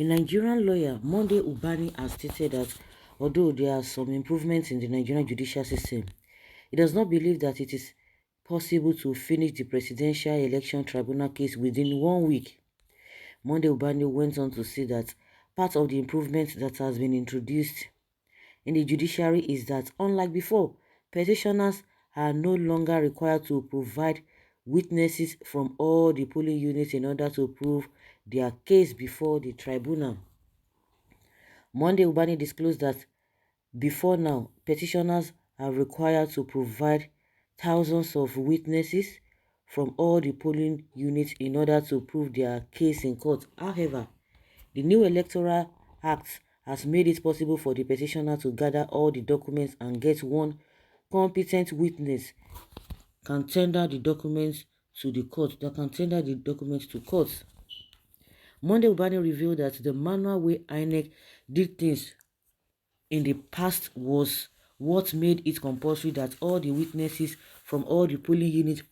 A Nigerian lawyer, Monday Ubani, has stated that although there are some improvements in the Nigerian judicial system, he does not believe that it is possible to finish the Presidential Election Tribunal case within 1 week. Monday Ubani went on to say that part of the improvement that has been introduced in the judiciary is that, unlike before, petitioners are no longer required to provide witnesses from all the polling units in order to prove their case before the tribunal. Monday, Ubani disclosed that before now, petitioners are required to provide thousands of witnesses from all the polling units in order to prove their case in court. However, the new Electoral Act has made it possible for the petitioner to gather all the documents and get one competent witness can tender the documents to the court. Monday, Ubani revealed that the manual way INEC did things in the past was what made it compulsory that all the witnesses from all the polling units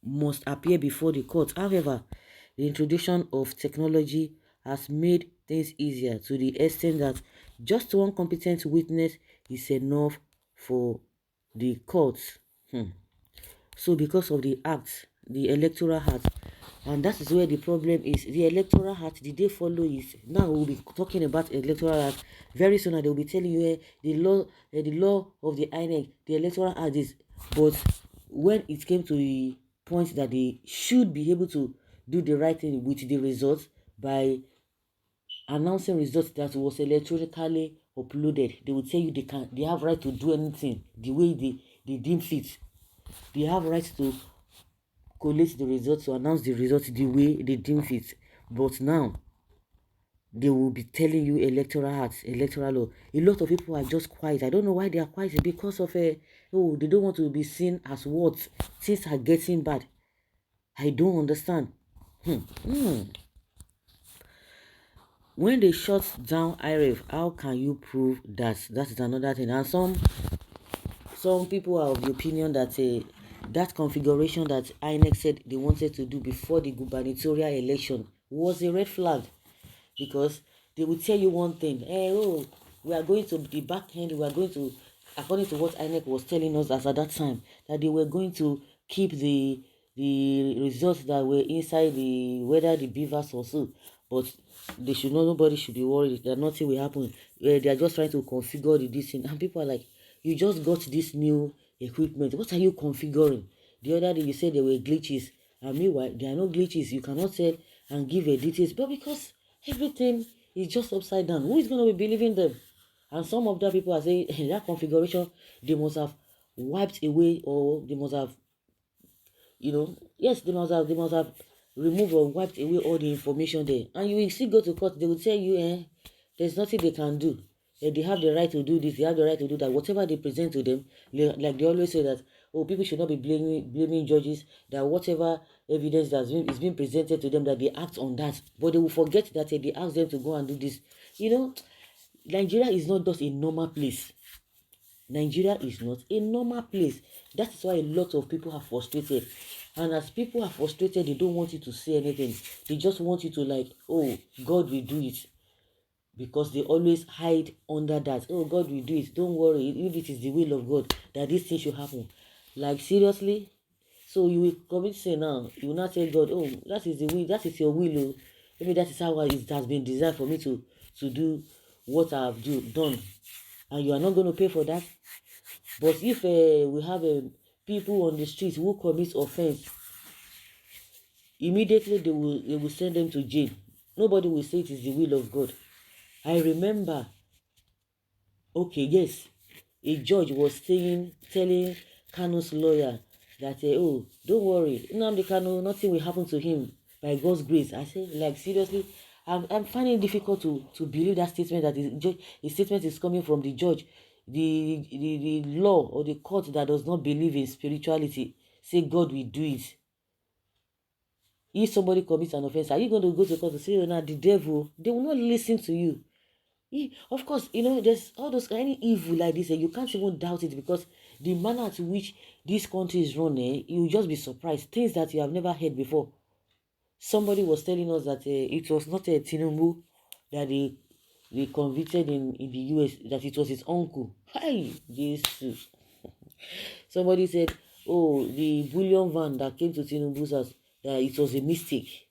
must appear before the court. However, the introduction of technology has made things easier to the extent that just one competent witness is enough for the courts. So because of the act, the Electoral Act, and that is where the problem is. The Electoral Act, did they follow it? Now we'll be talking about Electoral Act very soon, and they'll be telling you the law of the INEC, the Electoral Act is. But when it came to the point that they should be able to do the right thing with the results by announcing results that was electronically uploaded, they would tell you they have right to do anything the way they deem fit. They have right to collate the results, to announce the results the way they deem fit. But now they will be telling you electoral acts, electoral law. A lot of people are just quiet. I don't know why they are quiet. Because of they don't want to be seen as what things are getting bad. I don't understand. When they shut down IREF, how can you prove that? That is another thing. And some people are of the opinion that that configuration that INEC said they wanted to do before the gubernatorial election was a red flag, because they will tell you one thing, we are going to the back end, we are going to, according to what INEC was telling us as at that time, that they were going to keep the results that were inside whether the beavers or so, but they should know, nobody should be worried that nothing will happen. They are just trying to configure this thing, and people are like, you just got this new equipment, what are you configuring? The other day you said there were glitches, and meanwhile there are no glitches. You cannot tell and give a details, but because everything is just upside down, who is going to be believing them? And some of the people are saying that configuration, they must have wiped away, or they must have, yes, they must have removed or wiped away all the information there. And you will still go to court, they will tell you, there's nothing they can do. They have the right to do this, they have the right to do that. Whatever they present to them, like they always say that, people should not be blaming judges, that whatever evidence is being presented to them, that they act on that. But they will forget that they ask them to go and do this. Nigeria is not just a normal place. Nigeria is not a normal place. That is why a lot of people are frustrated. And as people are frustrated, they don't want you to say anything. They just want you to like, God will do it. Because they always hide under that. God will do it. Don't worry. If it is the will of God that this thing should happen. Like, seriously? So you will commit sin now. You will not tell God, that is the will. That is your will. Maybe that is how it has been designed for me to do what I have done. And you are not going to pay for that. But if we have people on the streets who commit offense, immediately they will send them to jail. Nobody will say it is the will of God. I remember, yes, a judge was telling Kanu's lawyer that, don't worry, Nnamdi Kanu, nothing will happen to him by God's grace. I said, like, seriously, I'm finding it difficult to believe that statement, that the statement is coming from the judge. The law or the court that does not believe in spirituality say God will do it. If somebody commits an offense, are you going to go to court and say, now the devil? They will not listen to you. Of course, there's all those any evil like this, and you can't even doubt it, because the manner to which this country is run, you'll just be surprised. Things that you have never heard before. Somebody was telling us that it was not a Tinubu that they convicted in the US, that it was his uncle. Hey, Jesus. Somebody said, oh, the bullion van that came to Tinubu's house, that it was a mistake.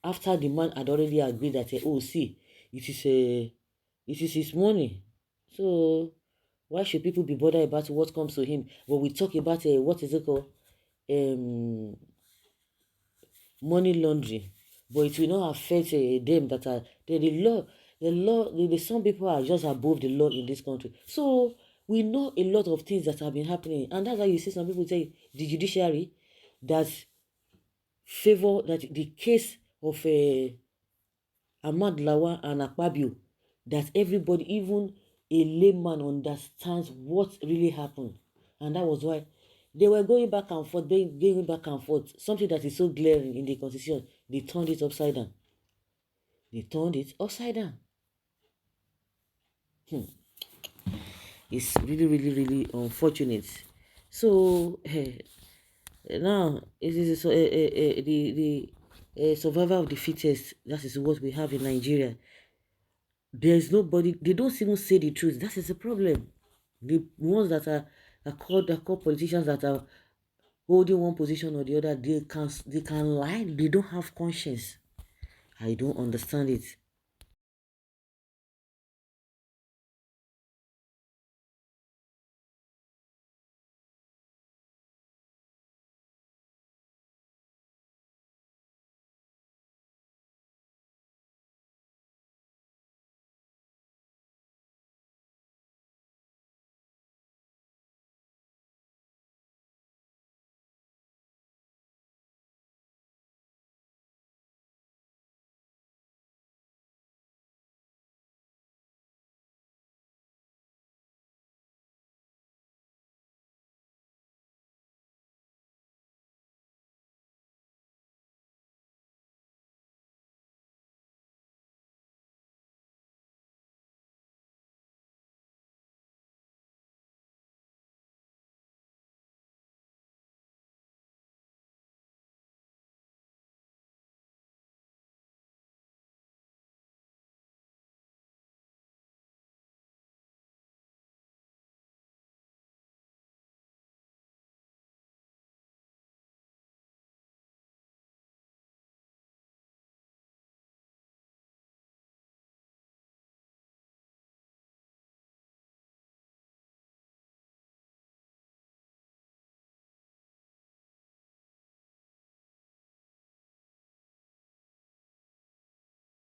After the man had already agreed that, oh, see, it is his money. So why should people be bothered about what comes to him? But we talk about what is it called? Money laundering, but it will not affect them that are some people are just above the law in this country. So we know a lot of things that have been happening, and that's why you see some people say the judiciary that favor that the case of Ahmad Lawan and Akpabio, that everybody, even a layman, understands what really happened. And that was why they were going back and forth, going back and forth. Something that is so glaring in the constitution, they turned it upside down. They turned it upside down. It's really, really, really unfortunate. So now it is the survival of the fittest. That is what we have in Nigeria. There's nobody, they don't even say the truth. That is the problem. The ones that are called politicians that are holding one position or the other, they can lie. They don't have conscience. I don't understand it.